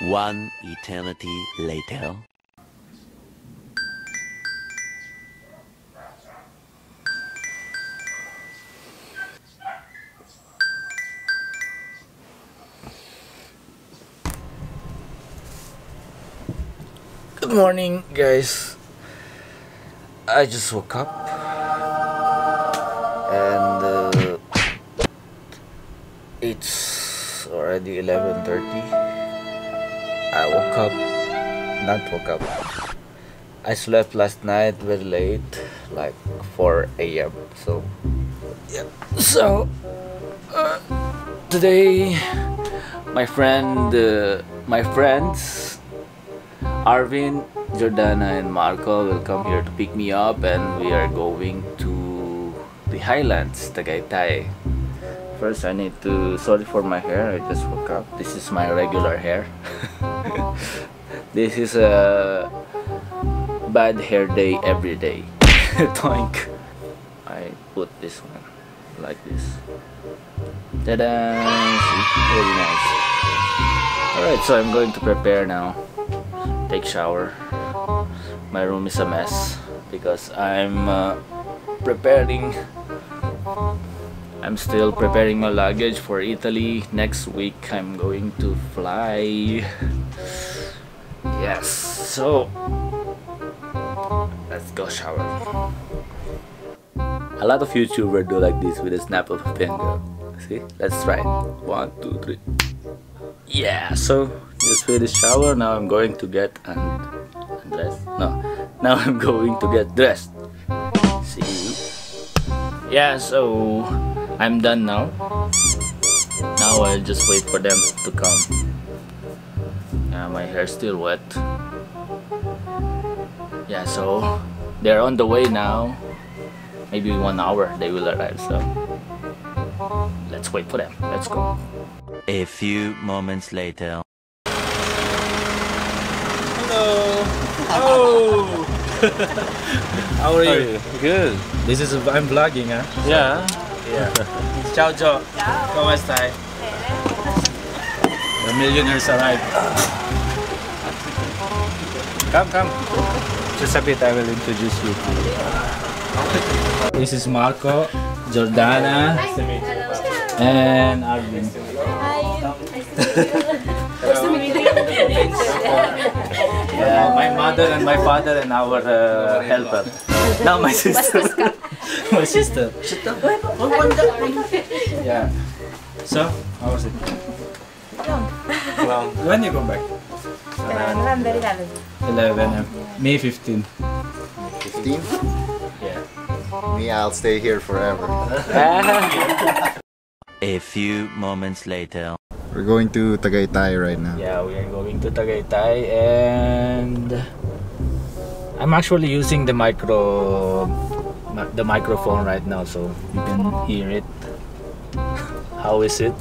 One eternity later. Good morning, guys. I just woke up and it's already 11:30. I slept last night very late, like 4 a.m. So yeah. So today, my friends Arvin, Jordana, and Marco will come here to pick me up, and we are going to the Highlands, Tagaytay. First, I need to. Sorry for my hair. I just woke up. This is my regular hair. This is a bad hair day every day. Toink. I put this one like this. Ta-da! Very nice. Alright, so I'm going to prepare now. Take shower. My room is a mess because I'm still preparing my luggage for Italy. Next week I'm going to fly. Yes, so let's go shower. A lot of YouTubers do like this with a snap of a finger. See, let's try it. 1, 2, 3. Yeah, so just finished shower. Now I'm going to get undressed. No, now I'm going to get dressed. See you. Yeah, so I'm done now. Now I'll just wait for them to come. Yeah, my hair's still wet. Yeah, so they're on the way now. Maybe 1 hour they will arrive. So let's wait for them. Let's go. A few moments later. Hello. Oh. How are you? Good. This is I'm vlogging, huh? Yeah. Yeah. Ciao, ciao. ¿Cómo estás? The millionaires arrived. Come. Just a bit, I will introduce you. This is Marco, Jordana, and Arvin. Yeah, my mother and my father and our helper. Now my sister. My sister. Yeah. So, how was it? Well, When you go back? November 11. 11. May 15. 15? Yeah. Me, I'll stay here forever. A few moments later. We're going to Tagaytay right now. Yeah, we are going to Tagaytay, and I'm actually using the microphone right now, so you can hear it. How is it?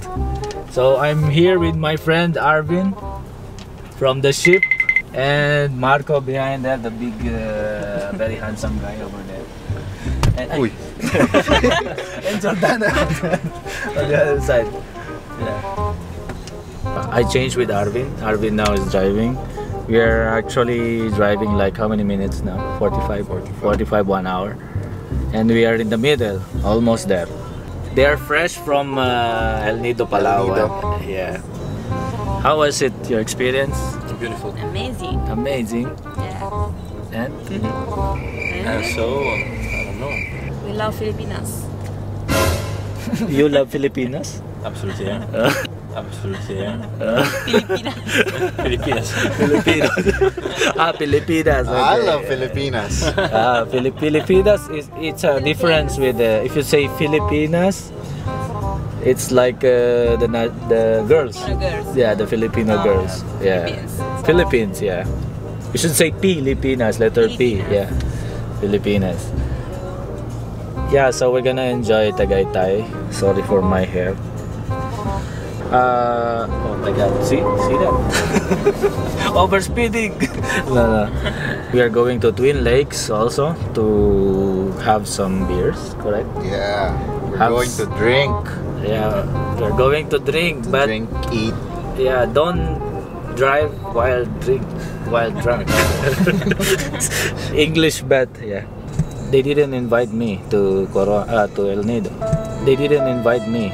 So I'm here with my friend Arvin from the ship, and Marco behind there, the big, very handsome guy over there. And, and Jordana on the other side. Yeah. I changed with Arvin. Arvin now is driving. We are actually driving like how many minutes now? 45, 1 hour. And we are in the middle, almost there. They are fresh from El Nido, Palawan. Yeah. How was it, your experience? beautiful. Amazing. Amazing. Yeah. And? So, I don't know. We love Filipinas. You love Filipinas? Absolutely, yeah. Absolutely, yeah. Filipinas. Filipinas. Filipinas. Filipinas. Okay. I love Filipinas. Filipinas it's a difference with if you say Filipinas, it's like the girls. Filipino girls. Yeah, the Filipino girls. Yeah. Philippines. Yeah. You should say Pilipinas, letter P. Filipinas. Yeah. Filipinas. Yeah, so we're gonna enjoy Tagaytay. Sorry for my hair. Oh my god, see that? Overspeeding! No. We are going to Twin Lakes also to have some beers, correct? Yeah, we're Have going to drink. Yeah, we're going to drink, but Drink, eat. yeah, don't drive while drunk. English bad, yeah. They didn't invite me to El Nido. They didn't invite me.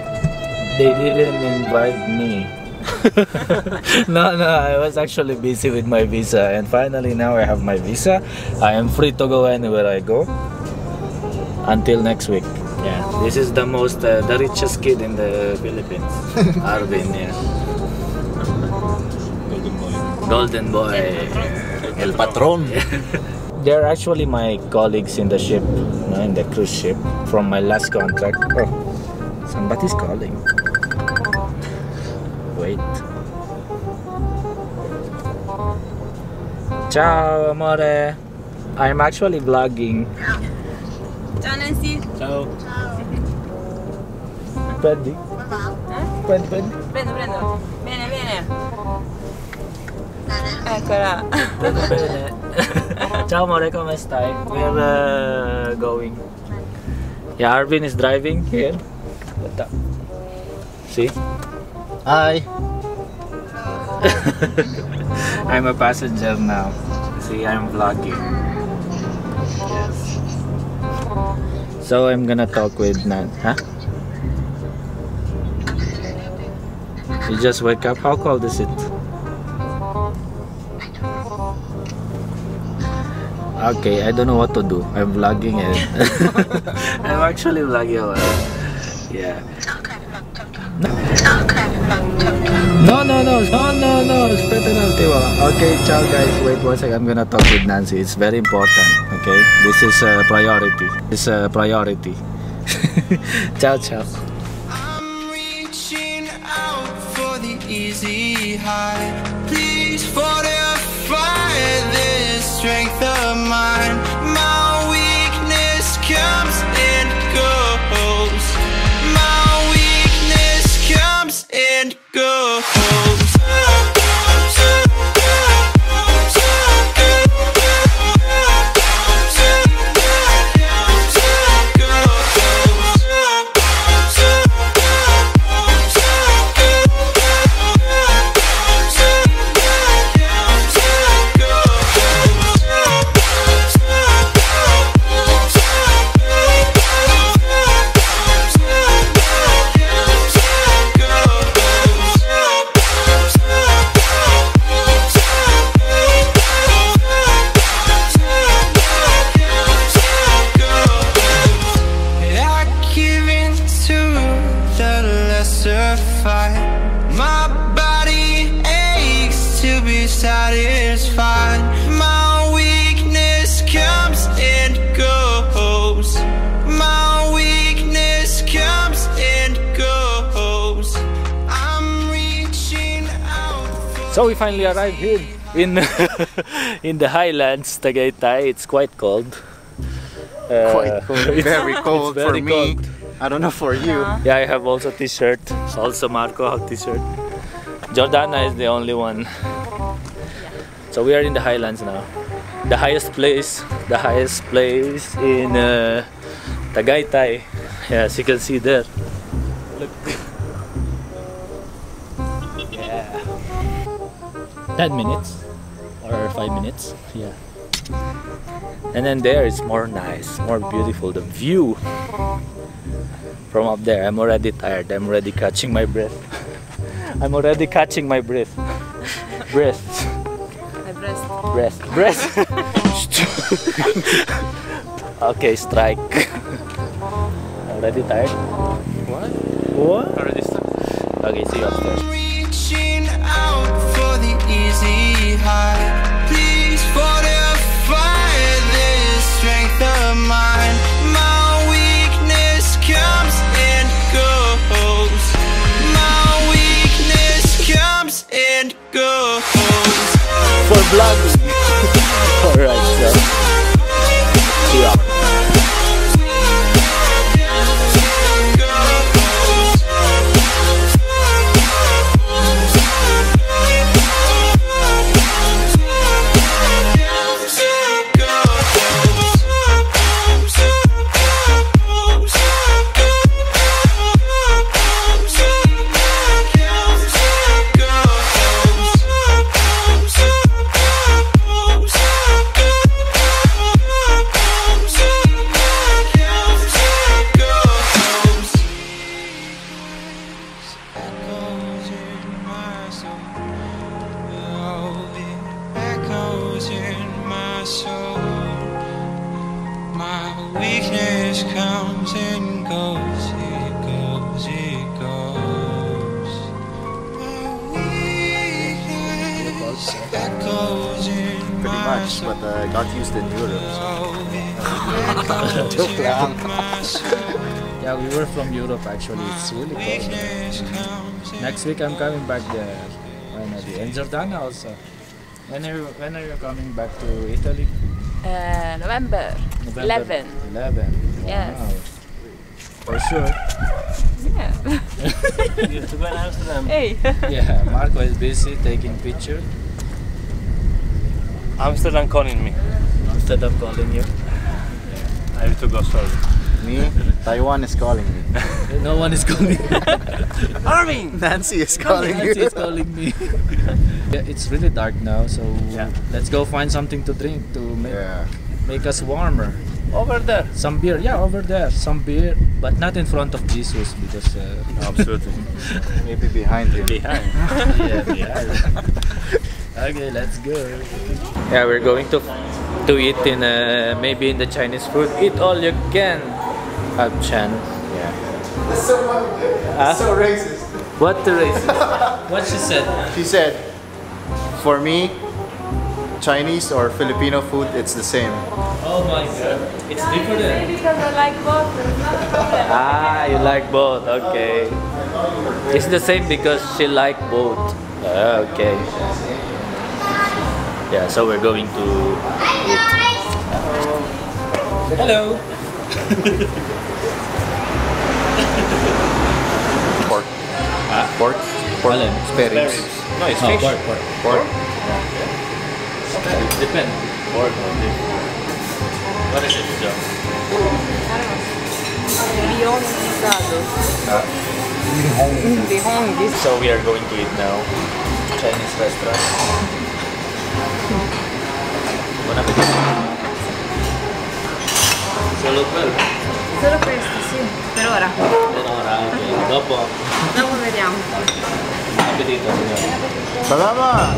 No, I was actually busy with my visa, and finally now I have my visa. I am free to go anywhere I go until next week. Yeah, this is the richest kid in the Philippines. Arvin, yeah. Golden boy. El Patron. They're actually my colleagues in the ship, in the cruise ship, from my last contract. Oh, somebody's calling. Wait. Ciao, amore. I'm actually vlogging. Ciao Nancy. Ciao. Pwede? Pwede. Prendo. Bene. Eccola. Bene. Ciao amore, come stai? We're going. Yeah, Arvin is driving here. See? Hi. I'm a passenger now. See, I'm vlogging. Yes. So I'm gonna talk with Nan. Huh? You just wake up? How cold is it? Okay, I don't know what to do. I'm vlogging it. I'm actually vlogging. Yeah. No. Aspetta un attimo. Okay, ciao guys. Wait one second. I'm gonna talk with Nancy. It's very important. Okay, this is a priority. It's a priority. Ciao. I'm reaching out for the easy high. Please fortify this strength of mine. My weakness comes and goes. My weakness comes and goes. My body aches to be satisfied. My weakness comes and goes. My weakness comes and goes. I'm reaching out for. So we finally arrived here in in the highlands, Tagaytay. It's quite cold. Quite cold. Very cold it's for very me. cold. I don't know for you. Yeah, I have also t-shirt. Also Marco have t-shirt. Jordana is the only one. So we are in the highlands now. The highest place in Tagaytay. Yeah, as you can see there. Look. Yeah. 10 minutes or 5 minutes. Yeah. And then there it's more nice, more beautiful. The view from up there. I'm already tired. I'm already catching my breath. I'm already catching my breath. Breath. Okay, strike. Already tired? What? Already started. Okay, see you upstairs. Reaching out for the easy high. Please fortify this strength of mine. My weakness comes and goes. My weakness comes and goes. For vlogging. Alright, so see you up. but I got used in Europe. So. Joke lang. Yeah, we were from Europe actually. It's really cold. Next week I'm coming back there. And Jordana also. When are you coming back to Italy? November. 11. 11. Yes. Wow. For sure. Yeah. You have to go to Amsterdam. Hey. Yeah, Marco is busy taking picture. Amsterdam calling me. Instead of calling you. I have to go, sorry. Me? Taiwan is calling me. No one is calling. Armin! Nancy is calling Nancy you. is calling me. Yeah, it's really dark now, so Yeah. let's go find something to drink to Yeah. make us warmer. Over there. Some beer, yeah, over there. Some beer, but not in front of Jesus because. Absolutely. Maybe behind him. Behind. Yeah. Okay, let's go. Yeah, we're going to eat in maybe in the Chinese food. Eat all you can. Chan. Yeah. So racist. What the racist? What she said? She said, for me, Chinese or Filipino food, it's the same. Oh my god, it's different. Because I like both. It's not a problem. Ah, you like both. Okay. It's the same because she like both. Okay. Yeah, so we're going to eat. Hello. Pork. Pork? Pork. Alin? Spare ribs. No, it's Oh, fish. pork. Pork. It depends. Pork or fish. What is it, John? Bihon guisado. Bihon guisado. So we are going to eat now. Chinese restaurant. Bon appetit. Solo quello. Solo questo, sì. Per ora. Per ora, ok. Dopo. Dopo vediamo. Buon appetito, signore. Salamat!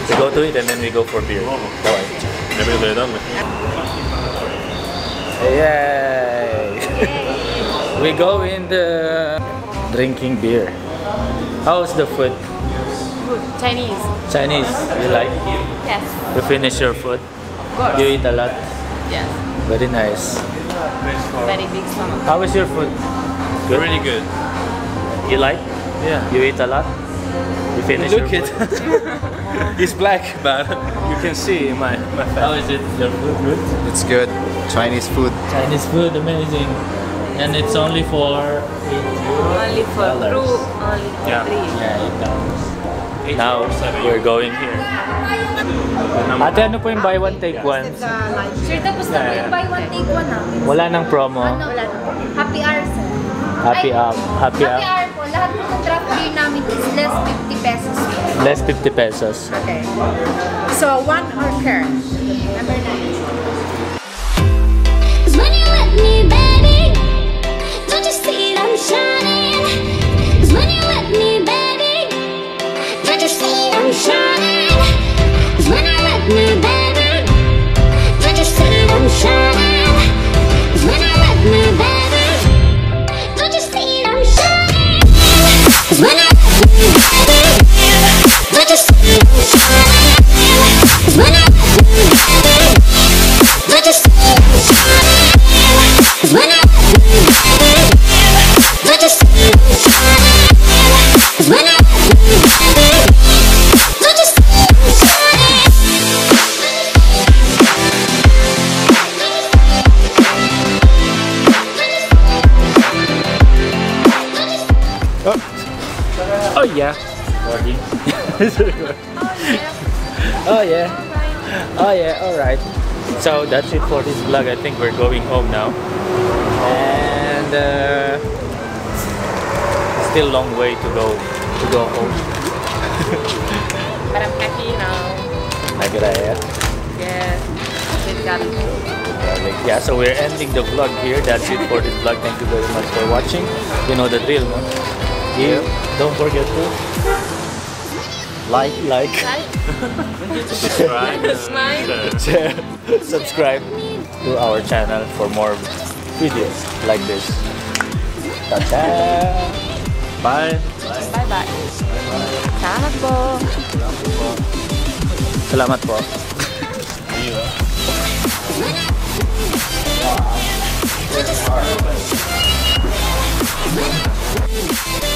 We go to it and then we go for beer. Давай. Maybe they're done. Yay! We go in the drinking beer. How's the food? Good. Chinese. Chinese, you like? Yes. You finish your food? Of course. You eat a lot? Yes. Very nice. Very big stomach. How is your food? Good? Really good. You like? Yeah. You eat a lot? You finish Look your it. food? It's black, but you can see my How face. is it? Your food good? It's good. Chinese food. Chinese food, amazing. And it's only for 8 euros. Only for Dollars. crew. Only for Yeah. 3. Yeah, $8. Now, 7 we're going here. Ate, ano po yung buy one, take one? Sir, tapos na po yung buy one, take one namin. Wala nang promo. Ano? Wala na po. Happy hour, sir. Happy Ay, up. Happy up. Happy hour po. Lahat po ng draft beer namin is less 50 pesos. Less 50 pesos. Okay. So, 1 or care. Number 9. When you let me, baby, don't you see I'm shining? 'Cause when you let me, baby, don't you see I'm shining? 'Cause when I let me, baby, don't you see I'm shining? 'Cause when I let me, baby, don't you see I'm shining? 'Cause when I let me, baby, don't you see I'm shining? 'Cause when I let me, baby, don't you see I'm shining? 'Cause when I let me, baby, don't you see I'm shining? 'Cause when I let me, baby, don't you see I'm shining? Oh yeah. Recording. Oh yeah. Oh yeah, alright. So that's it for this vlog. I think we're going home now. And still long way to go home. But I'm happy now. Nagraya. Yes. With garlic. Yeah, so we're ending the vlog here. That's it for this vlog. Thank you very much for watching. You know the drill, no? Don't forget to like, Subscribe. Smile. share, subscribe to our channel for more videos like this. Ta-ta! Bye! Bye-bye. Salamat po. Salamat po. When